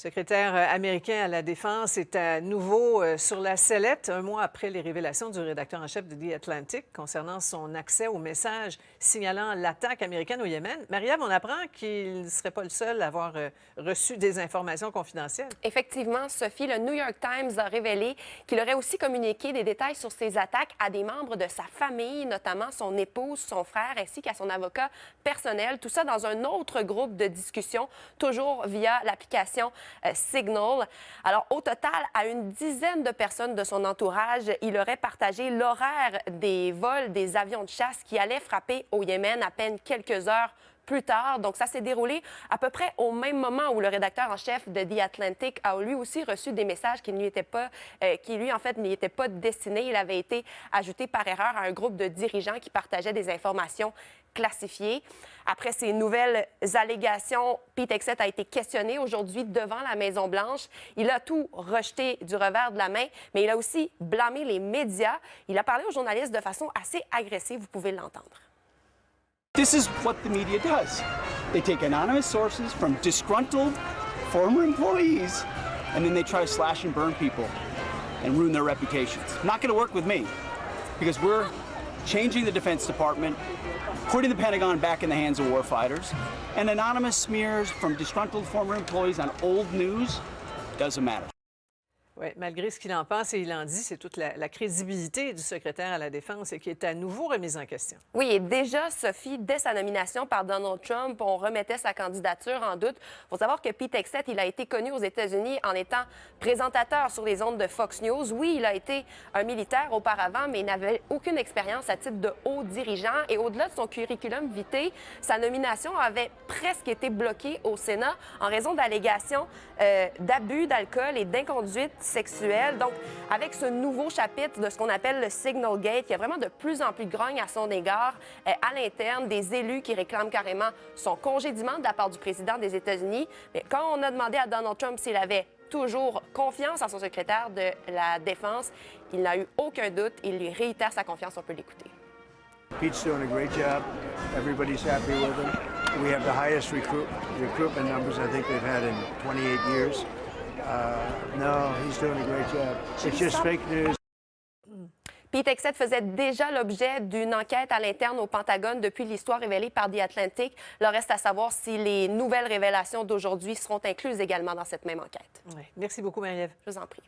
Secrétaire américain à la Défense est à nouveau sur la sellette, un mois après les révélations du rédacteur en chef de The Atlantic concernant son accès aux messages signalant l'attaque américaine au Yémen. Marie-Ève, on apprend qu'il ne serait pas le seul à avoir reçu des informations confidentielles. Effectivement, Sophie, le New York Times a révélé qu'il aurait aussi communiqué des détails sur ces attaques à des membres de sa famille, notamment son épouse, son frère, ainsi qu'à son avocat personnel. Tout ça dans un autre groupe de discussion, toujours via l'application Signal. Alors, au total, à une dizaine de personnes de son entourage, il aurait partagé l'horaire des vols des avions de chasse qui allaient frapper au Yémen à peine quelques heures plus tard. Donc, ça s'est déroulé à peu près au même moment où le rédacteur en chef de The Atlantic a lui aussi reçu des messages qui lui étaient pas, en fait, n'y étaient pas destinés. Il avait été ajouté par erreur à un groupe de dirigeants qui partageaient des informations classifiées. Après ces nouvelles allégations, Pete Hegseth a été questionné aujourd'hui devant la Maison-Blanche. Il a tout rejeté du revers de la main, mais il a aussi blâmé les médias. Il a parlé aux journalistes de façon assez agressive. Vous pouvez l'entendre. This is what the media does. They take anonymous sources from disgruntled former employees, and then they try to slash and burn people and ruin their reputations. Not going to work with me, because we're changing the Defense Department, putting the Pentagon back in the hands of warfighters, and anonymous smears from disgruntled former employees on old news doesn't matter. Oui, malgré ce qu'il en pense et il en dit, c'est toute la crédibilité du secrétaire à la Défense et qui est à nouveau remise en question. Oui, et déjà, Sophie, dès sa nomination par Donald Trump, on remettait sa candidature en doute. Il faut savoir que Pete Hegseth, il a été connu aux États-Unis en étant présentateur sur les ondes de Fox News. Oui, il a été un militaire auparavant, mais il n'avait aucune expérience à titre de haut dirigeant. Et au-delà de son curriculum vitae, sa nomination avait presque été bloquée au Sénat en raison d'allégations d'abus d'alcool et d'inconduite sexuelle. Donc, avec ce nouveau chapitre de ce qu'on appelle le Signal Gate, il y a vraiment de plus en plus de grogne à son égard à l'interne, des élus qui réclament carrément son congédiement de la part du président des États-Unis. Mais quand on a demandé à Donald Trump s'il avait toujours confiance en son secrétaire de la Défense, il n'a eu aucun doute. Il lui réitère sa confiance. On peut l'écouter. Pete's doing a great job. Everybody's happy with him. We have the highest recruitment numbers I think we've had in 28 years. No, he's doing a great job. It's just fake news. Pete Hegseth faisait déjà l'objet d'une enquête à l'interne au Pentagone depuis l'histoire révélée par The Atlantic. Il reste à savoir si les nouvelles révélations d'aujourd'hui seront incluses également dans cette même enquête. Oui. Merci beaucoup, Marie-Ève. Je vous en prie.